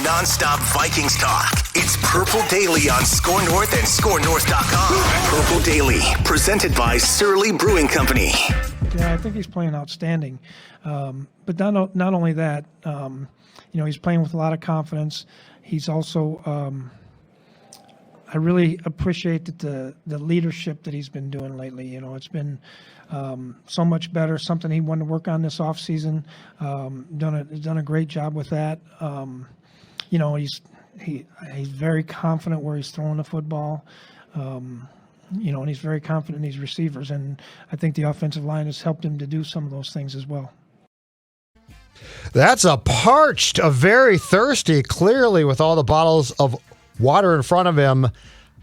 nonstop Vikings talk. It's Purple Daily on Score North and ScoreNorth.com. Purple Daily, presented by Surly Brewing Company. Yeah, I think he's playing outstanding. But not only that, he's playing with a lot of confidence. He's also, I really appreciate the leadership that he's been doing lately. It's been so much better, something he wanted to work on this offseason. Done a great job with that. He's very confident where he's throwing the football. And he's very confident in these receivers. And I think the offensive line has helped him to do some of those things as well. That's a very thirsty, clearly with all the bottles of water in front of him.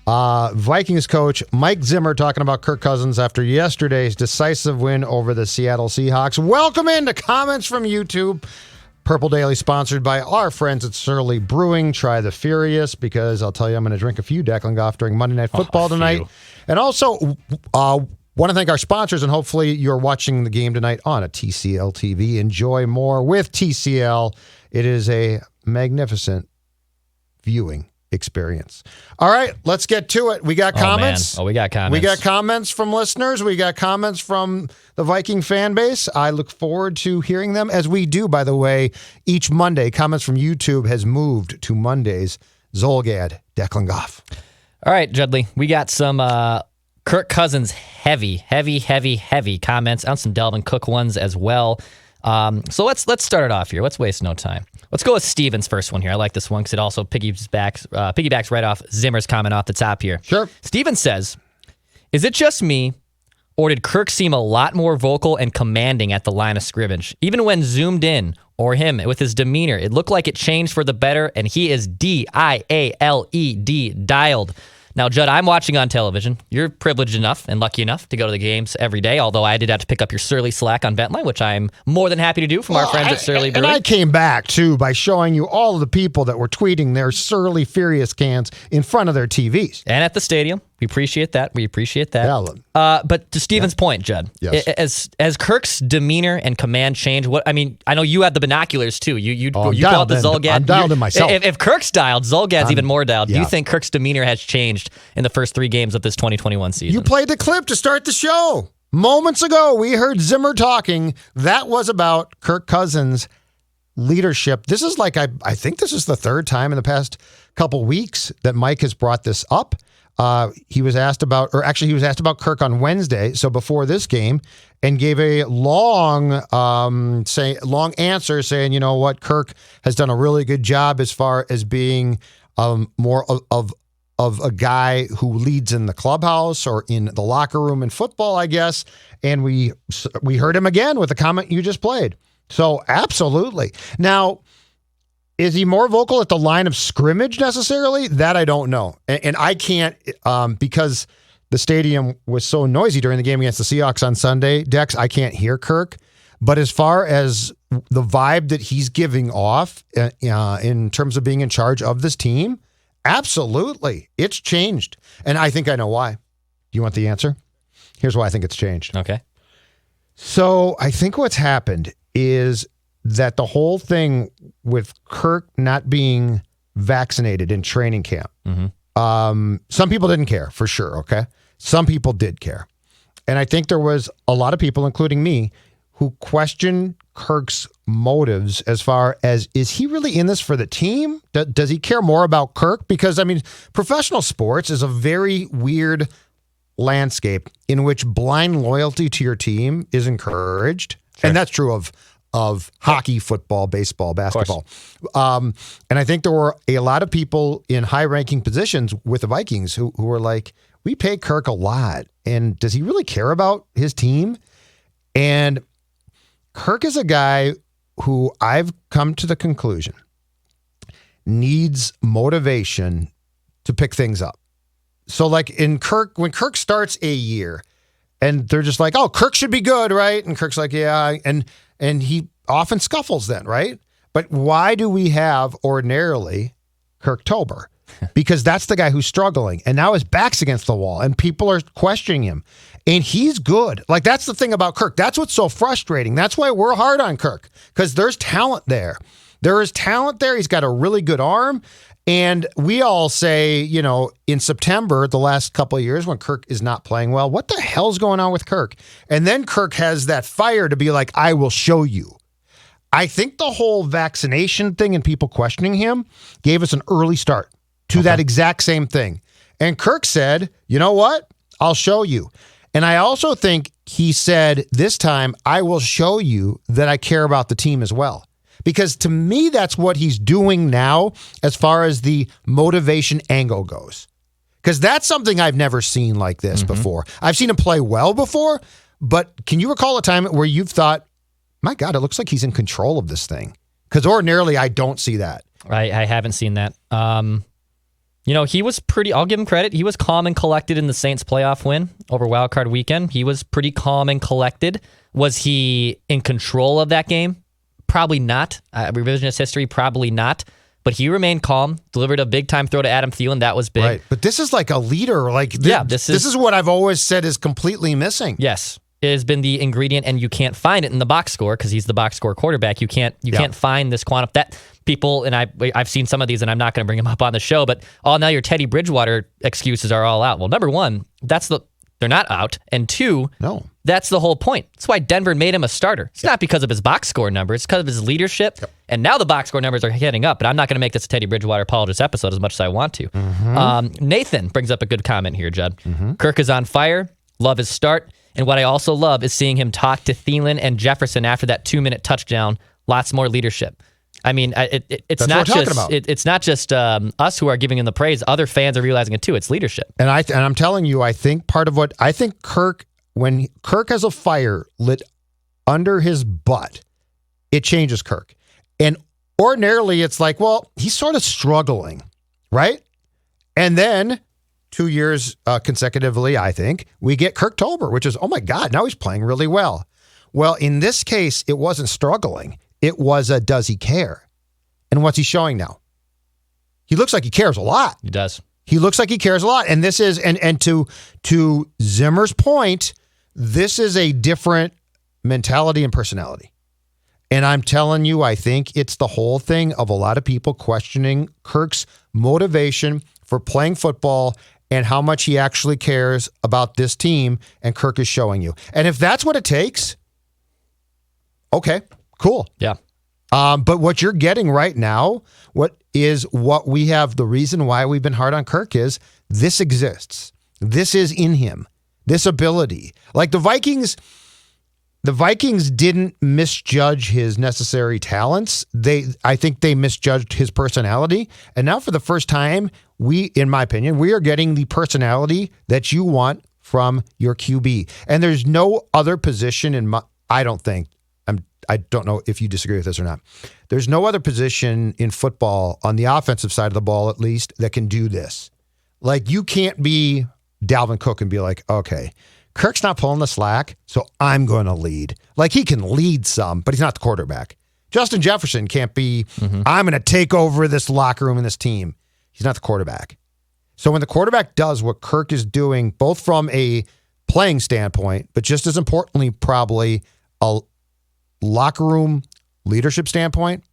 Vikings coach Mike Zimmer talking about Kirk Cousins after yesterday's decisive win over the Seattle Seahawks. Welcome into comments from YouTube. Purple Daily sponsored by our friends at Surly Brewing. Try the Furious, because I'll tell you I'm going to drink a few Declan Goff during Monday Night Football tonight. And also want to thank our sponsors, and hopefully you're watching the game tonight on a TCL TV. Enjoy more with TCL. It is a magnificent viewing experience. All right, let's get to it. We got comments. We got comments. We got comments from listeners. We got comments from the Viking fan base. I look forward to hearing them, as we do, by the way, each Monday. Comments from YouTube has moved to Mondays. Zolgad, Declan Goff. All right, Judley, we got some Kirk Cousins heavy comments, and some Dalvin Cook ones as well. So let's start it off here. Let's waste no time. Let's go with Steven's first one here. I like this one because it also piggybacks right off Zimmer's comment off the top here. Sure. Steven says, is it just me, or did Kirk seem a lot more vocal and commanding at the line of scrimmage? Even when zoomed in, or him, with his demeanor, it looked like it changed for the better, and he is D-I-A-L-E-D, dialed. Now, Judd, I'm watching on television. You're privileged enough and lucky enough to go to the games every day, although I did have to pick up your Surly Slack on Ventline, which I'm more than happy to do from our friends at Surly Brewing. And I came back, too, by showing you all of the people that were tweeting their Surly Furious cans in front of their TVs. And at the stadium. We appreciate that. Yeah, but to Steven's point, Judd, yes. as Kirk's demeanor and command change, I know you had the binoculars too. You called the Zolgad. I'm dialed in myself. If Kirk's dialed, Zolgad's even more dialed. Do you think Kirk's demeanor has changed in the first 3 games of this 2021 season? You played the clip to start the show. Moments ago, we heard Zimmer talking. That was about Kirk Cousins' leadership. This is I think this is the 3rd time in the past couple weeks that Mike has brought this up. He was asked about Kirk on Wednesday, so before this game, and gave a long answer saying, you know what, Kirk has done a really good job as far as being more of a guy who leads in the clubhouse or in the locker room in football, I guess. And we heard him again with the comment you just played. So absolutely. Now, is he more vocal at the line of scrimmage necessarily? That I don't know. And I can't, because the stadium was so noisy during the game against the Seahawks on Sunday, Dex, I can't hear Kirk. But as far as the vibe that he's giving off in terms of being in charge of this team, absolutely. It's changed. And I think I know why. Do you want the answer? Here's why I think it's changed. Okay. So I think what's happened is that the whole thing with Kirk not being vaccinated in training camp, some people didn't care, for sure, okay? Some people did care. And I think there was a lot of people, including me, who questioned Kirk's motives as far as, is he really in this for the team? Does he care more about Kirk? Because, professional sports is a very weird landscape in which blind loyalty to your team is encouraged. Sure. And that's true of hockey, football, baseball, basketball. And I think there were a lot of people in high-ranking positions with the Vikings who were like, we pay Kirk a lot, and does he really care about his team? And Kirk is a guy who I've come to the conclusion needs motivation to pick things up. So when Kirk starts a year and they're just like, oh, Kirk should be good, right? And Kirk's like, yeah. And he often scuffles then, right? But why do we have ordinarily Kirktober? Because that's the guy who's struggling. And now his back's against the wall and people are questioning him. And he's good. That's the thing about Kirk. That's what's so frustrating. That's why we're hard on Kirk, because there's talent there. There is talent there. He's got a really good arm. And we all say, in September, the last couple of years when Kirk is not playing well, what the hell's going on with Kirk? And then Kirk has that fire to be like, I will show you. I think the whole vaccination thing and people questioning him gave us an early start to that exact same thing. And Kirk said, you know what? I'll show you. And I also think he said this time, I will show you that I care about the team as well. Because to me, that's what he's doing now as far as the motivation angle goes. Because that's something I've never seen like this before. I've seen him play well before, but can you recall a time where you've thought, my God, it looks like he's in control of this thing? Because ordinarily, I don't see that. I haven't seen that. He was pretty, I'll give him credit. He was calm and collected in the Saints playoff win over wildcard weekend. He was pretty calm and collected. Was he in control of that game? Probably not. Revisionist history, probably not. But he remained calm, delivered a big-time throw to Adam Thielen. That was big. Right. But this is like a leader. This is what I've always said is completely missing. Yes. It has been the ingredient, and you can't find it in the box score because he's the box score quarterback. You can't find this quantum. That people, and I've seen some of these, and I'm not going to bring them up on the show, but now your Teddy Bridgewater excuses are all out. Well, number one, they're not out. And two, no. That's the whole point. That's why Denver made him a starter. It's not because of his box score numbers. It's because of his leadership. Yep. And now the box score numbers are heading up. But I'm not going to make this a Teddy Bridgewater apologist episode as much as I want to. Nathan brings up a good comment here, Judd. Kirk is on fire. Love his start. And what I also love is seeing him talk to Thielen and Jefferson after that 2-minute touchdown. Lots more leadership. I mean, it's not just us who are giving him the praise. Other fans are realizing it too. It's leadership. And I'm telling you, I think part of what I think when Kirk has a fire lit under his butt, it changes Kirk. And ordinarily, it's like, well, he's sort of struggling, right? And then 2 years consecutively, I think, we get Kirktober, which is, oh my God, now he's playing really well. Well, in this case, it wasn't struggling. It was a does he care? And what's he showing now? He looks like he cares a lot. He does. He looks like he cares a lot. And this is, and to Zimmer's point, this is a different mentality and personality. And I'm telling you, I think it's the whole thing of a lot of people questioning Kirk's motivation for playing football and how much he actually cares about this team, and Kirk is showing you. And if that's what it takes, okay, cool. Yeah. But what you're getting right now, what we have, the reason why we've been hard on Kirk is this exists. This is in him. This ability. Like the Vikings didn't misjudge his necessary talents. I think they misjudged his personality. And now for the first time, in my opinion, we are getting the personality that you want from your QB. And there's no other position I don't know if you disagree with this or not. There's no other position in football on the offensive side of the ball, at least, that can do this. Like you can't be Dalvin Cook and be like, okay, Kirk's not pulling the slack, so I'm going to lead. Like he can lead some, but he's not the quarterback. Justin Jefferson can't be, I'm going to take over this locker room and this team. He's not the quarterback. So when the quarterback does what Kirk is doing, both from a playing standpoint, but just as importantly, probably a locker room leadership standpoint,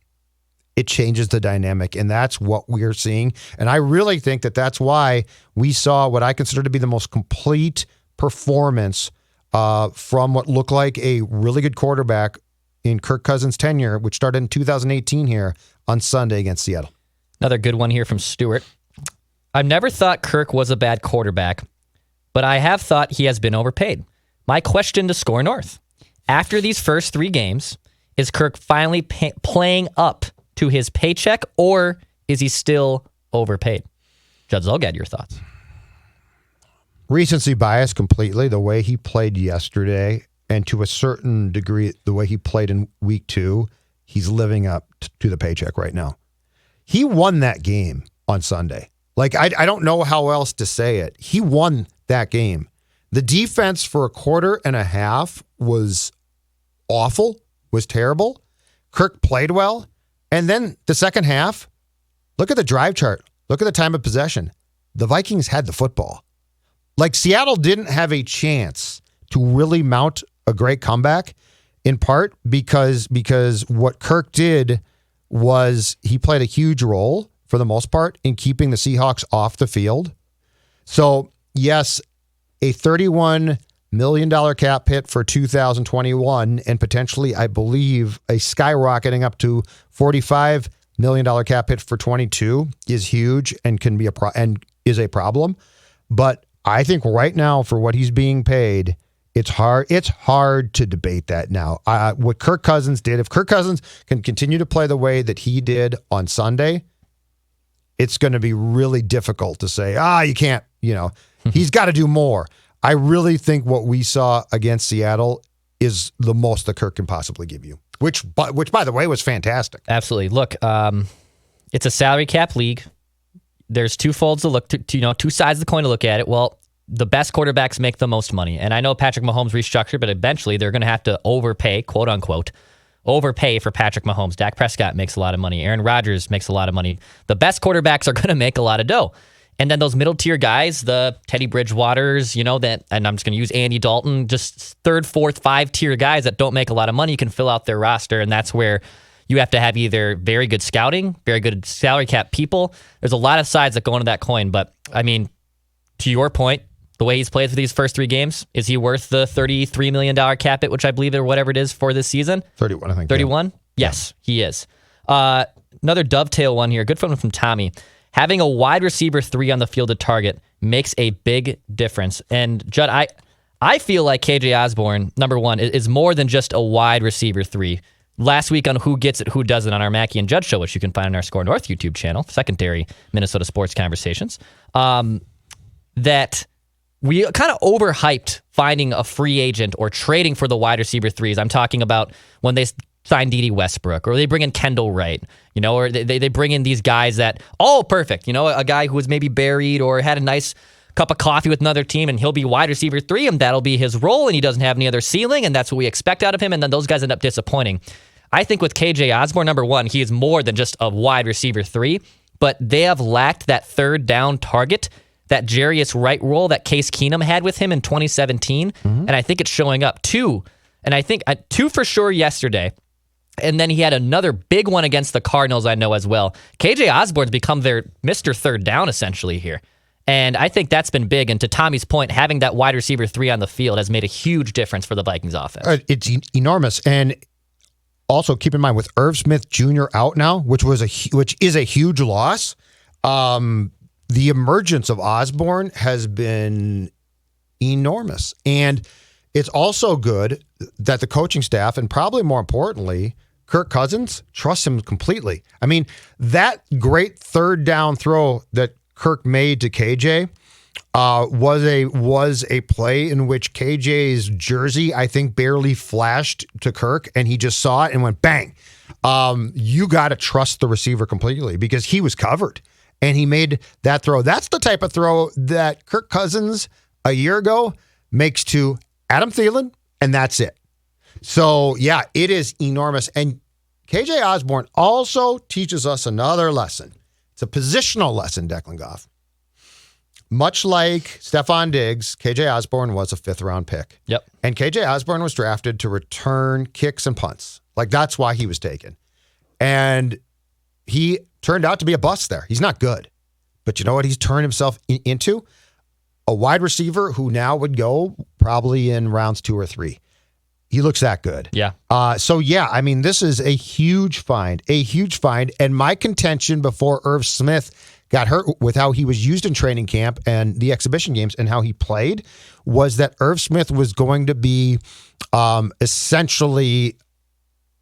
it changes the dynamic, and that's what we're seeing. And I really think that that's why we saw what I consider to be the most complete performance from what looked like a really good quarterback in Kirk Cousins' tenure, which started in 2018 here on Sunday against Seattle. Another good one here from Stuart. I've never thought Kirk was a bad quarterback, but I have thought he has been overpaid. My question to Score North. After these first 3 games, is Kirk finally playing up to his paycheck, or is he still overpaid? Judd Zulgad, your thoughts? Recency bias completely. The way he played yesterday, and to a certain degree, the way he played in week 2, he's living up to the paycheck right now. He won that game on Sunday. Like, I don't know how else to say it. He won that game. The defense for a quarter and a half was awful, was terrible. Kirk played well. And then the second half, look at the drive chart. Look at the time of possession. The Vikings had the football. Like Seattle didn't have a chance to really mount a great comeback, in part because what Kirk did was he played a huge role for the most part in keeping the Seahawks off the field. So, yes, a $31 million cap hit for 2021 and potentially, I believe, a skyrocketing up to $45 million cap hit for 22 is huge and can be is a problem. But I think right now for what he's being paid, it's hard to debate that now. What Kirk Cousins did, if Kirk Cousins can continue to play the way that he did on Sunday, it's going to be really difficult to say, you can't, he's got to do more. I really think what we saw against Seattle is the most that Kirk can possibly give you, which by the way, was fantastic. Absolutely. Look, it's a salary cap league. There's two folds to look to, two sides of the coin to look at it. Well, the best quarterbacks make the most money. And I know Patrick Mahomes restructured, but eventually they're going to have to overpay, quote unquote, overpay for Patrick Mahomes. Dak Prescott makes a lot of money. Aaron Rodgers makes a lot of money. The best quarterbacks are going to make a lot of dough. And then those middle tier guys, the Teddy Bridgewaters, and I'm just going to use Andy Dalton, just third, fourth, 5-tier guys that don't make a lot of money, you can fill out their roster. And that's where you have to have either very good scouting, very good salary cap people. There's a lot of sides that go into that coin. But I mean, to your point, the way he's played for these first 3 games, is he worth the $33 million cap hit, which I believe or whatever it is for this season? 31, I think. 31? Yeah. Yes, he is. Another dovetail one here. Good one from Tommy. Having a wide receiver 3 on the field to target makes a big difference. And Judd, I feel like KJ Osborn, number one, is more than just a wide receiver 3. Last week on Who Gets It, Who Doesn't on our Mackey and Judd show, which you can find on our Score North YouTube channel, secondary Minnesota sports conversations, that we kind of overhyped finding a free agent or trading for the wide receiver 3s. I'm talking about when they sign D.D. Westbrook, or they bring in Kendall Wright, or they bring in these guys that, perfect, a guy who was maybe buried or had a nice cup of coffee with another team, and he'll be wide receiver 3, and that'll be his role, and he doesn't have any other ceiling, and that's what we expect out of him, and then those guys end up disappointing. I think with KJ Osborn, number one, he is more than just a wide receiver 3, but they have lacked that third down target, that Jarius Wright role that Case Keenum had with him in 2017, and I think it's showing up. 2 for sure yesterday. And then he had another big one against the Cardinals, I know as well. KJ Osborn's become their Mr. Third Down essentially here. And I think that's been big. And to Tommy's point, having that wide receiver 3 on the field has made a huge difference for the Vikings offense. It's enormous. And also keep in mind with Irv Smith Jr. out now, which is a huge loss. The emergence of Osborn has been enormous. And it's also good that the coaching staff, and probably more importantly, Kirk Cousins, trusts him completely. I mean, that great third down throw that Kirk made to KJ was a play in which KJ's jersey, I think, barely flashed to Kirk, and he just saw it and went bang. You got to trust the receiver completely because he was covered, and he made that throw. That's the type of throw that Kirk Cousins a year ago makes to Adam Thielen, and that's it. So, yeah, it is enormous. And KJ Osborn also teaches us another lesson. It's a positional lesson, Declan Goff. Much like Stephon Diggs, KJ Osborn was a 5th-round pick. Yep. And KJ Osborn was drafted to return kicks and punts. Like, that's why he was taken. And he turned out to be a bust there. He's not good. But you know what he's turned himself into? A wide receiver who now would go probably in rounds 2 or 3. He looks that good. Yeah. So, yeah, I mean, this is a huge find. And my contention before Irv Smith got hurt with how he was used in training camp and the exhibition games and how he played was that Irv Smith was going to be essentially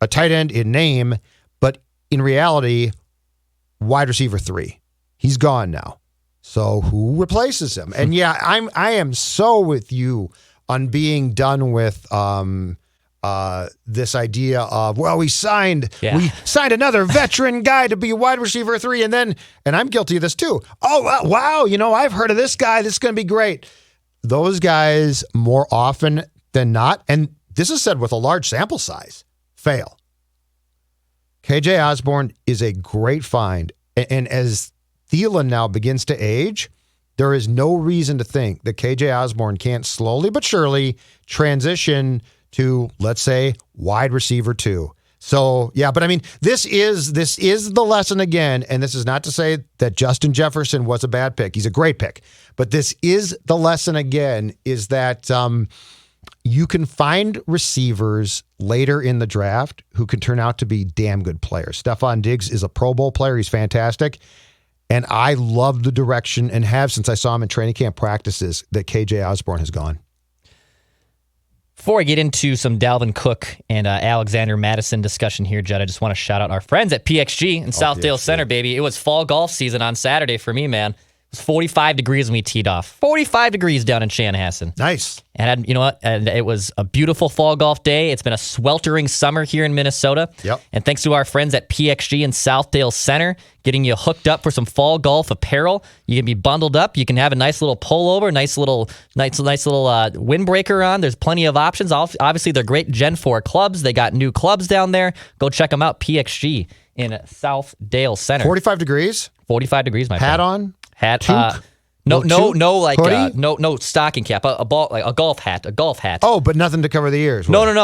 a tight end in name, but in reality, wide receiver 3. He's gone now. So who replaces him? And yeah, I am so with you on being done with this idea of, well, we signed another veteran guy to be a wide receiver 3, and I'm guilty of this too. Oh, wow, I've heard of this guy. This is going to be great. Those guys more often than not, and this is said with a large sample size, fail. KJ Osborn is a great find, and as Thielen now begins to age, there is no reason to think that KJ Osborn can't slowly but surely transition to, let's say, wide receiver 2. So, yeah, but I mean, this is the lesson again, and this is not to say that Justin Jefferson was a bad pick. He's a great pick. But this is the lesson again, is that you can find receivers later in the draft who can turn out to be damn good players. Stephon Diggs is a Pro Bowl player. He's fantastic. And I love the direction, and have since I saw him in training camp practices, that KJ Osborn has gone. Before I get into some Dalvin Cook and Alexander Madison discussion here, Judd, I just want to shout out our friends at PXG in Southdale Center, baby. It was fall golf season on Saturday for me, man. It was 45 degrees when we teed off. 45 degrees down in Chanhassen. Nice. And you know what? And it was a beautiful fall golf day. It's been a sweltering summer here in Minnesota. Yep. And thanks to our friends at PXG in Southdale Center, getting you hooked up for some fall golf apparel. You can be bundled up. You can have a nice little pullover, nice little windbreaker on. There's plenty of options. Obviously, they're great Gen 4 clubs. They got new clubs down there. Go check them out. PXG in Southdale Center. 45 degrees. 45 degrees, my friend. Hat on. Hat. Toque? No, Hoodie? no stocking cap, a golf hat. Oh, but nothing to cover the ears. No. In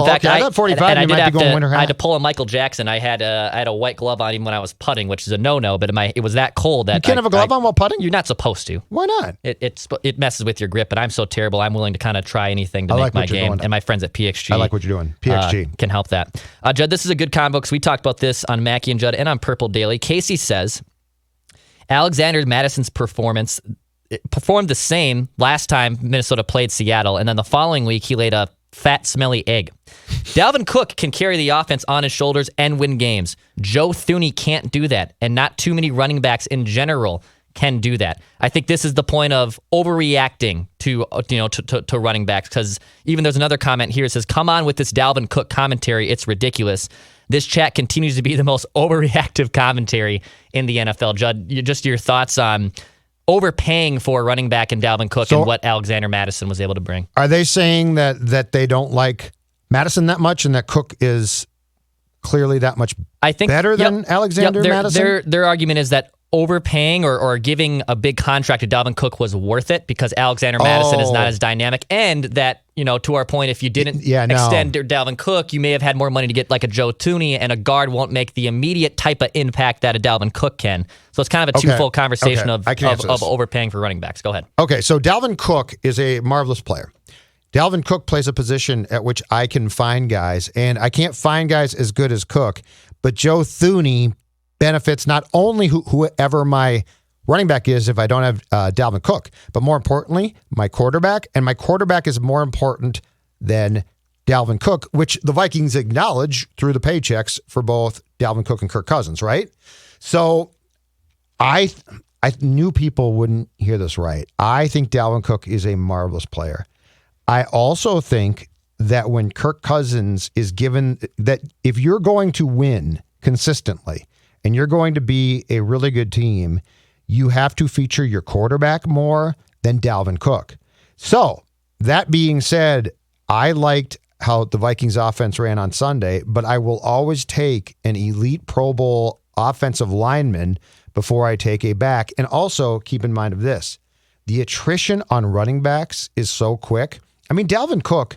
fact, okay. I got 45. You might be going winter hat. I had to pull a Michael Jackson. I had a white glove on even when I was putting, which is a no. But it was that cold that you can't have a glove on while putting. You're not supposed to. Why not? It messes with your grip. But I'm so terrible. I'm willing to kind of try anything to make my game. And my friends at PXG. I like what you're doing. PXG can help that. Judd, this is a good combo because we talked about this on Mackie and Judd and on Purple Daily. Casey says Alexander Madison's performed the same last time Minnesota played Seattle, and then the following week he laid a fat, smelly egg. Dalvin Cook can carry the offense on his shoulders and win games. Joe Thuney can't do that, and not too many running backs in general can do that. I think this is the point of overreacting to running backs, because even there's another comment here that says, come on with this Dalvin Cook commentary, it's ridiculous. This chat continues to be the most overreactive commentary in the NFL. Judd, just your thoughts on overpaying for a running back in Dalvin Cook and what Alexander Madison was able to bring. Are they saying that they don't like Madison that much and that Cook is clearly that much better than Alexander Madison? Their argument is that overpaying or giving a big contract to Dalvin Cook was worth it because Alexander Madison is not as dynamic, and that, to our point, if you didn't extend Dalvin Cook, you may have had more money to get like a Joe Thuney, and a guard won't make the immediate type of impact that a Dalvin Cook can. So it's kind of a twofold conversation of overpaying for running backs. Go ahead. Okay, so Dalvin Cook is a marvelous player. Dalvin Cook plays a position at which I can find guys, and I can't find guys as good as Cook, but Joe Thuney benefits not only whoever my running back is if I don't have Dalvin Cook, but more importantly, my quarterback. And my quarterback is more important than Dalvin Cook, which the Vikings acknowledge through the paychecks for both Dalvin Cook and Kirk Cousins, right? So I knew people wouldn't hear this right. I think Dalvin Cook is a marvelous player. I also think that when Kirk Cousins is given that if you're going to win consistently, and you're going to be a really good team, you have to feature your quarterback more than Dalvin Cook. So, that being said, I liked how the Vikings offense ran on Sunday, but I will always take an elite Pro Bowl offensive lineman before I take a back. And also, keep in mind of this, the attrition on running backs is so quick. I mean, Dalvin Cook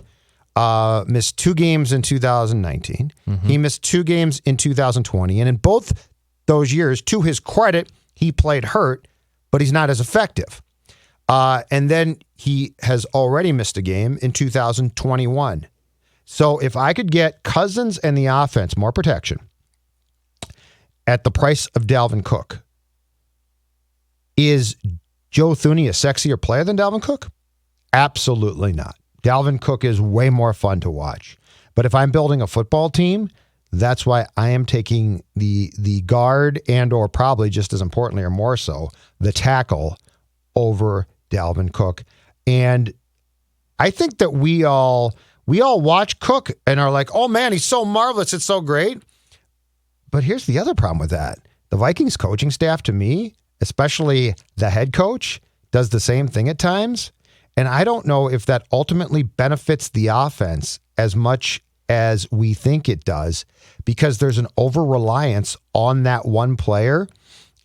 missed 2 games in 2019. Mm-hmm. He missed 2 games in 2020. And in both those years, to his credit, he played hurt, but he's not as effective. And then he has already missed a game in 2021. So if I could get Cousins and the offense more protection at the price of Dalvin Cook, is Joe Thuney a sexier player than Dalvin Cook? Absolutely not. Dalvin Cook is way more fun to watch. But if I'm building a football team, that's why I am taking the guard and or probably just as importantly or more so, the tackle over Dalvin Cook. And I think that we all watch Cook and are like, oh man, he's so marvelous. It's so great. But here's the other problem with that. The Vikings coaching staff, to me, especially the head coach, does the same thing at times. And I don't know if that ultimately benefits the offense as much as we think it does, because there's an over-reliance on that one player.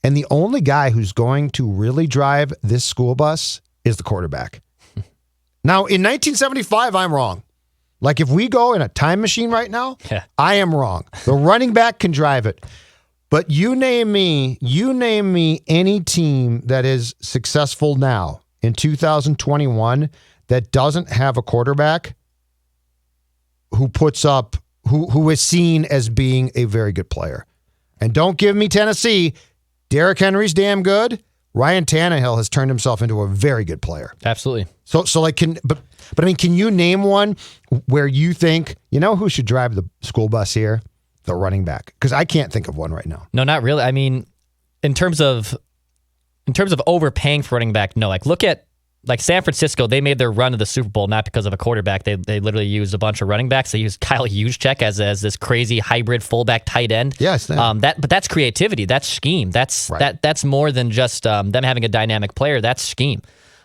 And the only guy who's going to really drive this school bus is the quarterback. Now, in 1975, I'm wrong. Like if we go in a time machine right now, Yeah. I am wrong. The running back can drive it. But you name me any team that is successful now in 2021 that doesn't have a quarterback who is seen as being a very good player. And don't give me Tennessee. Derrick Henry's damn good. Ryan Tannehill has turned himself into a very good player. Absolutely. So like but I mean, can you name one where you think, who should drive the school bus here? The running back. Because I can't think of one right now. No, not really. I mean, in terms of overpaying for running back, no. Like look at San Francisco, they made their run to the Super Bowl not because of a quarterback. They literally used a bunch of running backs. They used Kyle Juszczyk as this crazy hybrid fullback tight end. Yes. But that's creativity. That's scheme. That's right. That's more than just them having a dynamic player. That's scheme.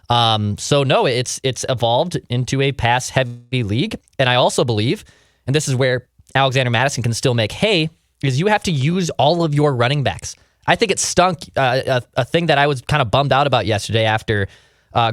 So no, it's evolved into a pass heavy league. And I also believe, and this is where Alexander Mattison can still make hay, is you have to use all of your running backs. I think it stunk. A thing that I was kind of bummed out about yesterday after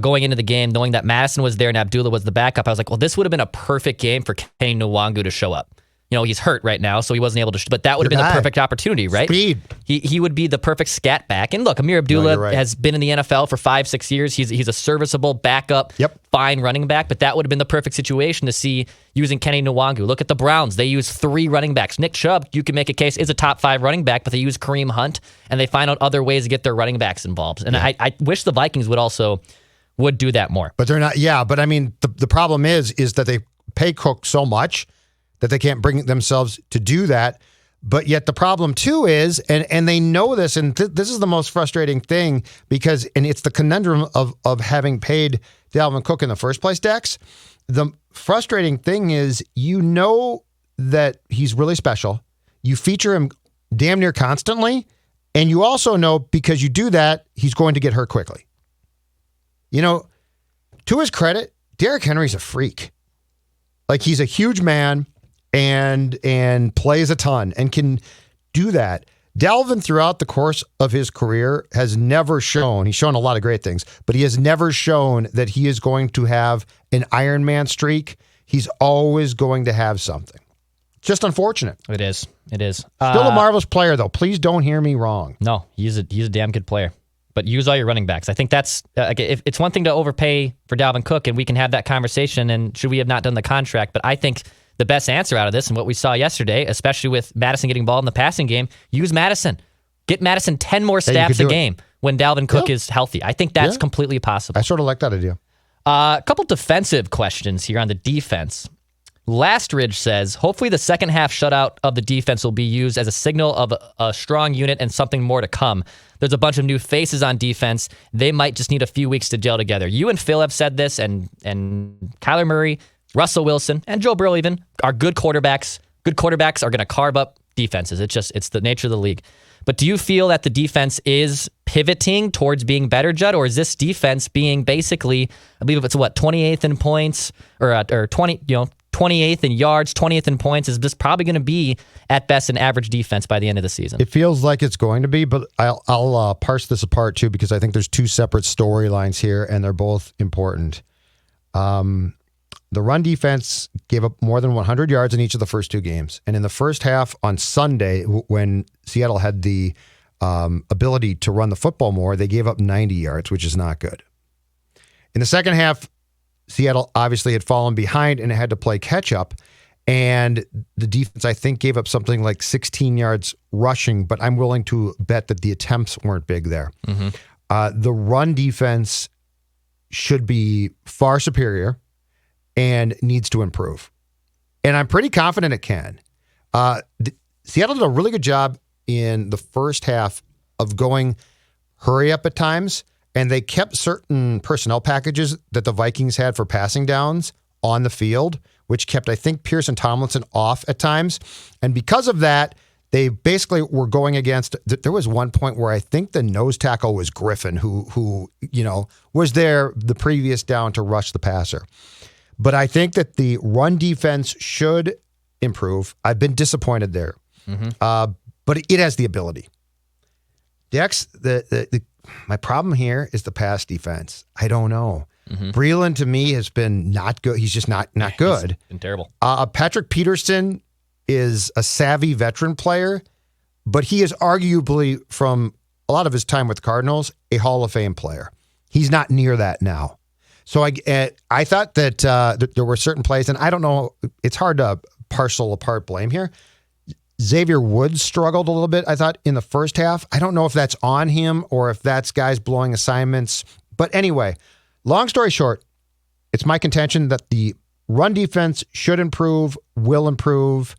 going into the game, knowing that Madison was there and Abdullah was the backup. I was like, well, this would have been a perfect game for Kenny Nwangu to show up. He's hurt right now, so he wasn't able to. But that would have been the perfect opportunity, right? Speed. He would be the perfect scat back. And look, Amir Abdullah right. has been in the NFL for 5-6 years. He's a serviceable backup, fine running back. But that would have been the perfect situation to see using Kenny Nwangu. Look at the Browns; they use 3 running backs. Nick Chubb, you can make a case, is a top 5 running back, but they use Kareem Hunt, and they find out other ways to get their running backs involved. And I wish the Vikings would do that more. But they're not. Yeah, but I mean, the problem is that they pay Cook so much that they can't bring themselves to do that. But yet the problem too is, and they know this, and this is the most frustrating thing and it's the conundrum of having paid Dalvin Cook in the first place, Dex. The frustrating thing is, that he's really special. You feature him damn near constantly, and you also know because you do that, he's going to get hurt quickly. To his credit, Derrick Henry's a freak. Like he's a huge man and plays a ton and can do that. Dalvin, throughout the course of his career, has never shown, he's shown a lot of great things, but he has never shown that he is going to have an Iron Man streak. He's always going to have something. Just unfortunate. It is. Still a marvelous player, though. Please don't hear me wrong. No, he's a damn good player. But use all your running backs. I think that's if it's one thing to overpay for Dalvin Cook, and we can have that conversation. And should we have not done the contract? But I think the best answer out of this, and what we saw yesterday, especially with Madison getting ball in the passing game, use Madison. Get Madison 10 more snaps a game when Dalvin Cook is healthy. I think that's completely possible. I sort of like that idea. A couple defensive questions here on the defense. Lastridge says, hopefully the second half shutout of the defense will be used as a signal of a strong unit and something more to come. There's a bunch of new faces on defense. They might just need a few weeks to gel together. You and Phil have said this, and Kyler Murray, Russell Wilson, and Joe Burrow even are good quarterbacks. Good quarterbacks are going to carve up defenses. It's the nature of the league. But do you feel that the defense is pivoting towards being better, Judd, or is this defense being basically, I believe it's 28th in points or 28th in yards, 20th in points? Is this probably going to be at best an average defense by the end of the season? It feels like it's going to be, but I'll parse this apart too, because I think there's 2 separate storylines here, and they're both important. The run defense gave up more than 100 yards in each of the first 2 games. And in the first half on Sunday, when Seattle had the ability to run the football more, they gave up 90 yards, which is not good. In the second half, Seattle obviously had fallen behind and it had to play catch up. And the defense, I think, gave up something like 16 yards rushing, but I'm willing to bet that the attempts weren't big there. Mm-hmm. The run defense should be far superior and needs to improve. And I'm pretty confident it can. Seattle did a really good job in the first half of going hurry up at times, and they kept certain personnel packages that the Vikings had for passing downs on the field, which kept, I think, Pierce and Tomlinson off at times. And because of that, they basically were going against, there was one point where I think the nose tackle was Griffin, who was there the previous down to rush the passer. But I think that the run defense should improve. I've been disappointed there. Mm-hmm. But it has the ability. Dex, my problem here is the pass defense. I don't know. Breland, to me, has been not good. He's just not good. He's been terrible. Patrick Peterson is a savvy veteran player, but he is arguably, from a lot of his time with the Cardinals, a Hall of Fame player. He's not near that now. So I thought that there were certain plays, and I don't know, it's hard to parcel apart blame here. Xavier Woods struggled a little bit, I thought, in the first half. I don't know if that's on him or if that's guys blowing assignments. But anyway, long story short, it's my contention that the run defense should improve, will improve.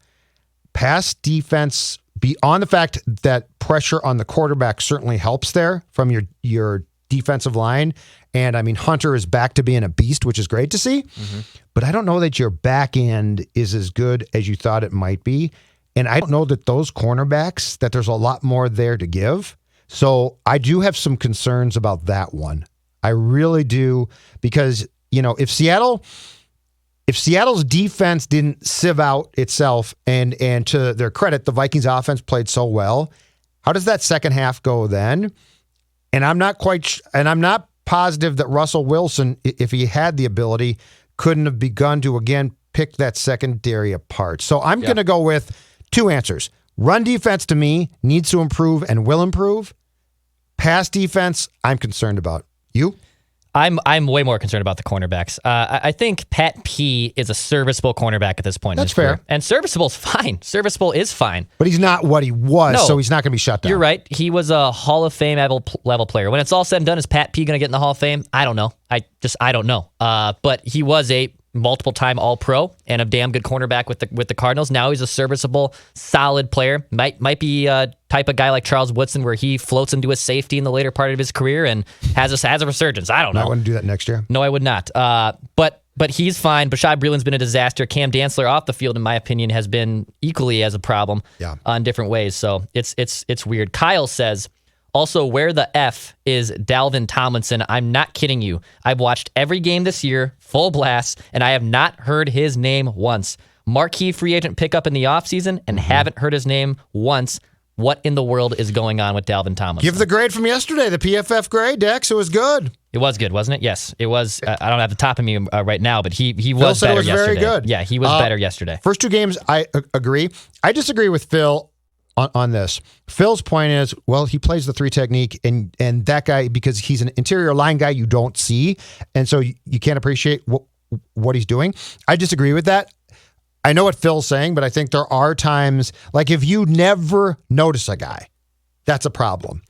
Pass defense, beyond the fact that pressure on the quarterback certainly helps there from your defensive line. And I mean, Hunter is back to being a beast, which is great to see. But I don't know that your back end is as good as you thought it might be. And I don't know that those cornerbacks, that there's a lot more there to give. So I do have some concerns about that one. I really do, because, if Seattle's defense didn't sieve out itself, and to their credit, the Vikings offense played so well, how does that second half go then? And I'm not positive that Russell Wilson, if he had the ability, couldn't have begun to again pick that secondary apart. So I'm going to go with two answers. Run defense, to me, needs to improve and will improve. Pass defense, I'm concerned about. You? I'm way more concerned about the cornerbacks. I think Pat P is a serviceable cornerback at this point. That's fair. Career. And serviceable's fine. Serviceable is fine. But he's not what he was, No. so he's not going to be shut down. You're right. He was a Hall of Fame level player. When it's all said and done, is Pat P going to get in the Hall of Fame? I don't know. I don't know. But he was a multiple-time All-Pro and a damn good cornerback with the Cardinals. Now he's a serviceable, solid player. Might be a type of guy like Charles Woodson, where he floats into a safety in the later part of his career and has a resurgence. I don't know. I wouldn't do that next year. No, I would not. But he's fine. Bashad Breeland's been a disaster. Cam Dantzler off the field, in my opinion, has been equally as a problem in different ways. So it's weird. Kyle says, also, where the F is Dalvin Tomlinson? I'm not kidding you. I've watched every game this year, full blast, and I have not heard his name once. Marquee free agent pickup in the offseason and haven't heard his name once. What in the world is going on with Dalvin Tomlinson? Give the grade from yesterday, the PFF grade, Dex. It was good. It was good, wasn't it? Yes, it was. I don't have the top of me right now, but he was better yesterday. Very good. Yeah, he was better yesterday. First two games, I agree. I disagree with Phil on this. Phil's point is, well, he plays the three technique, and that guy, because he's an interior line guy, you don't see, and so you can't appreciate what he's doing. I disagree with that. I know what Phil's saying, but I think there are times, like if you never notice a guy, that's a problem.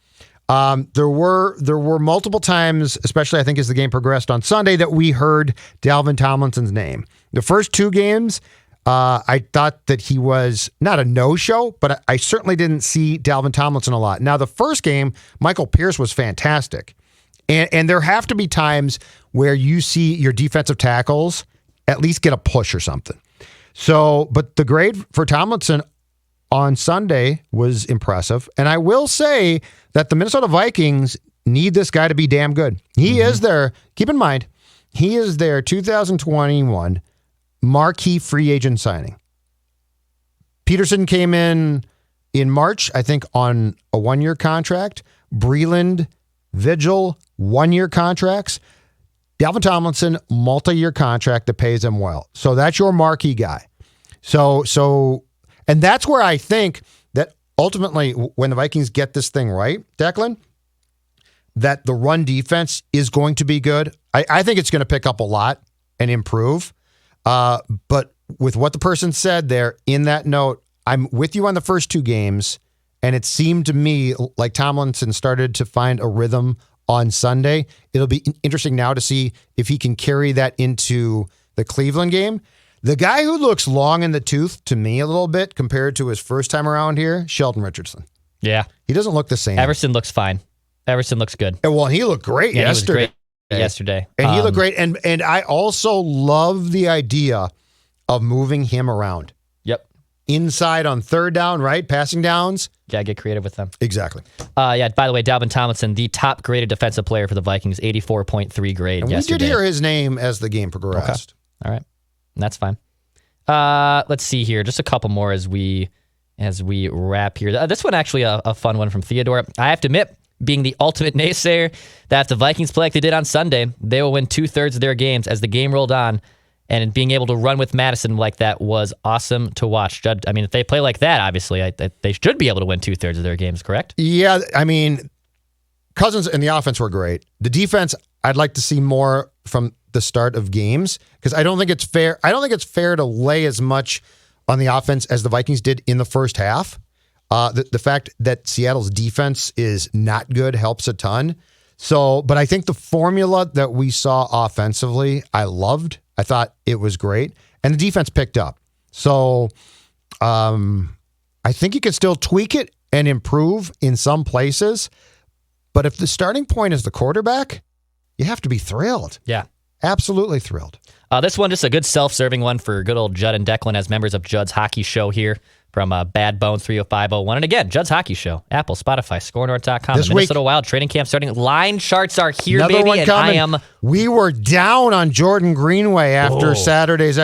There were multiple times, especially I think as the game progressed on Sunday, that we heard Dalvin Tomlinson's name. The first two games, I thought that he was not a no-show, but I certainly didn't see Dalvin Tomlinson a lot. Now, the first game, Michael Pierce was fantastic. And there have to be times where you see your defensive tackles at least get a push or something. So, but the grade for Tomlinson on Sunday was impressive. And I will say that the Minnesota Vikings need this guy to be damn good. He is their, keep in mind, he is their 2021 marquee free agent signing. Peterson came in March, I think, on a one-year contract. Breland, Vigil, one-year contracts. Dalvin Tomlinson, multi-year contract that pays him well. So that's your marquee guy. So, and that's where I think that ultimately, when the Vikings get this thing right, Declan, that the run defense is going to be good. I think it's going to pick up a lot and improve. But with what the person said there in that note, I'm with you on the first two games, and it seemed to me like Tomlinson started to find a rhythm on Sunday. It'll be interesting now to see if he can carry that into the Cleveland game. The guy who looks long in the tooth to me a little bit compared to his first time around here, Sheldon Richardson. Yeah. He doesn't look the same. Everson looks fine. Everson looks good. Well, he looked great yesterday. He was great yesterday. And he looked great. And I also love the idea of moving him around. Yep. Inside on third down, right? Passing downs. Yeah, get creative with them. Exactly. Yeah, by the way, Dalvin Tomlinson, the top graded defensive player for the Vikings, 84.3 grade and yesterday. We did hear his name as the game progressed. Okay. All right. That's fine. Let's see here. Just a couple more as we wrap here. This one actually a fun one from Theodore. I have to admit, being the ultimate naysayer that if the Vikings play like they did on Sunday, they will win 2/3 of their games as the game rolled on. And being able to run with Madison like that was awesome to watch. Judd, I mean, if they play like that, obviously, they should be able to win 2/3 of their games, correct? Yeah, I mean, Cousins and the offense were great. The defense, I'd like to see more from the start of games because I don't think it's fair. I don't think it's fair to lay as much on the offense as the Vikings did in the first half. The fact that Seattle's defense is not good helps a ton. So, but I think the formula that we saw offensively, I loved. I thought it was great. And the defense picked up. So I think you can still tweak it and improve in some places. But if the starting point is the quarterback, you have to be thrilled. Yeah. Absolutely thrilled. This one, just a good self-serving one for good old Judd and Declan as members of Judd's Hockey Show here from Bad Bone 30501. And again, Judd's Hockey Show, Apple, Spotify, ScoreNorth.com. This the Minnesota Wild training camp starting. Line charts are here, Another baby, one and coming. We were down on Jordan Greenway after Saturday's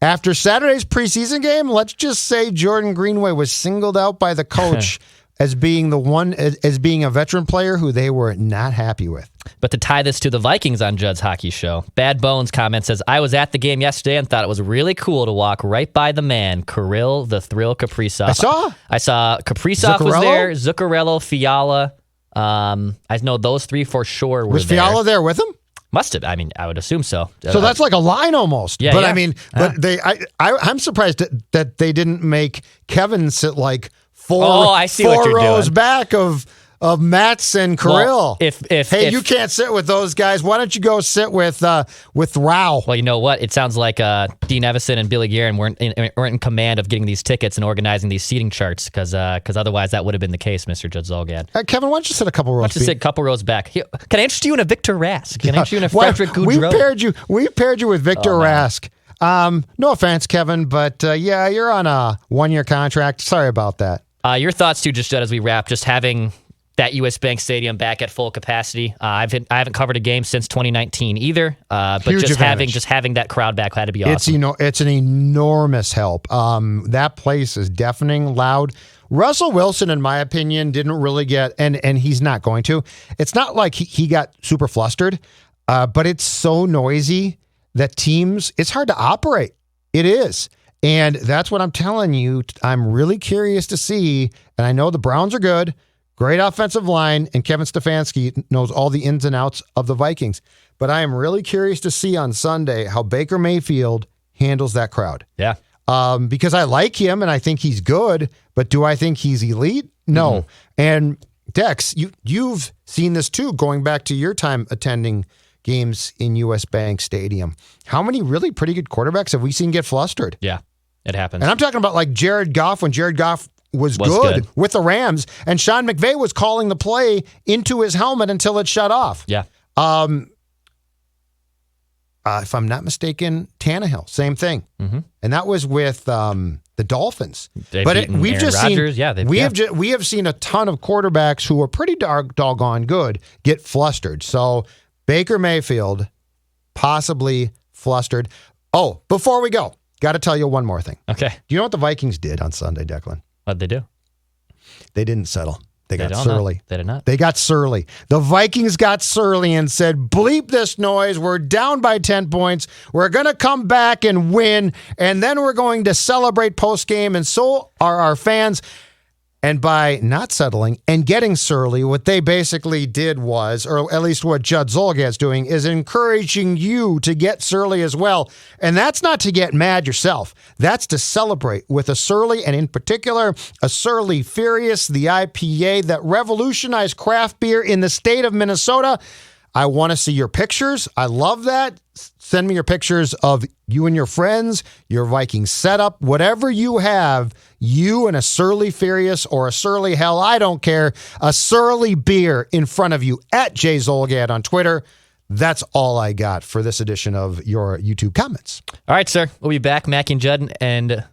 after Saturday's preseason game. Let's just say Jordan Greenway was singled out by the coach as being as being a veteran player who they were not happy with. But to tie this to the Vikings on Judd's Hockey Show, Bad Bones comment says, I was at the game yesterday and thought it was really cool to walk right by the man, Kirill the Thrill Kaprizov. I saw Kaprizov was there, Zuccarello, Fiala. I know those three for sure were Was Fiala there with him? Must have. I mean, I would assume so. So that's like a line almost. Yeah, but yeah. I mean, I'm surprised that they didn't make Kevin sit like four rows back of Mats and Kirill. Well, if you can't sit with those guys, why don't you go sit with Rao? Well, you know what? It sounds like Dean Evison and Billy Guerin weren't in command of getting these tickets and organizing these seating charts because otherwise that would have been the case, Mr. Judd Zolgad. Kevin, why don't you sit a couple rows? Why don't you sit a couple rows back? Here, can I interest you in a Victor Rask? Can I interest you in a Frederick Goudreau? We paired you with Victor Rask. No offense, Kevin, but you're on a 1-year contract. Sorry about that. Your thoughts too, just Judd, as we wrap, just having that U.S. Bank Stadium back at full capacity. I haven't covered a game since 2019 either, but just having that crowd back had to be awesome. It's an enormous help. That place is deafening loud. Russell Wilson, in my opinion, didn't really get, and he's not going to. It's not like he got super flustered, but it's so noisy that teams, it's hard to operate. It is. And that's what I'm telling you. I'm really curious to see, and I know the Browns are good, great offensive line, and Kevin Stefanski knows all the ins and outs of the Vikings. But I am really curious to see on Sunday how Baker Mayfield handles that crowd. Yeah. Because I like him and I think he's good, but do I think he's elite? No. Mm-hmm. And Dex, you've seen this too, going back to your time attending games in U.S. Bank Stadium. How many really pretty good quarterbacks have we seen get flustered? Yeah, it happens. And I'm talking about like Jared Goff, when Jared Goff was good with the Rams, and Sean McVay was calling the play into his helmet until it shut off. Yeah. If I'm not mistaken, Tannehill, same thing. Mm-hmm. And that was with the Dolphins. We have seen a ton of quarterbacks who are pretty doggone good get flustered. So Baker Mayfield possibly flustered. Oh, before we go, got to tell you one more thing. Okay. Do you know what the Vikings did on Sunday, Declan? What'd they do? They didn't settle. They got surly. They did not. They got surly. The Vikings got surly and said, bleep this noise. We're down by 10 points. We're going to come back and win, and then we're going to celebrate post-game, and so are our fans. And by not settling and getting surly, what they basically did was, or at least what Judd Zolgad's doing, is encouraging you to get surly as well. And that's not to get mad yourself. That's to celebrate with a surly, and in particular, a Surly Furious, the IPA that revolutionized craft beer in the state of Minnesota. I want to see your pictures. I love that. Send me your pictures of you and your friends, your Viking setup, whatever you have, you and a Surly Furious or a Surly Hell, I don't care, a Surly beer in front of you at Jay Zolgad on Twitter. That's all I got for this edition of your YouTube comments. All right, sir. We'll be back, Mac and Judd and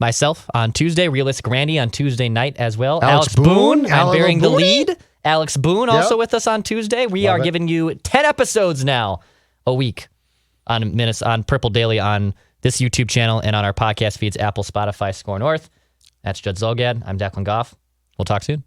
myself on Tuesday. Realistic Randy on Tuesday night as well. Alex Boone. I'm bearing the lead. Alex Boone also with us on Tuesday. We are giving you 10 episodes now a week on Purple Daily on this YouTube channel and on our podcast feeds, Apple, Spotify, Score North. That's Judd Zolgad. I'm Declan Goff. We'll talk soon.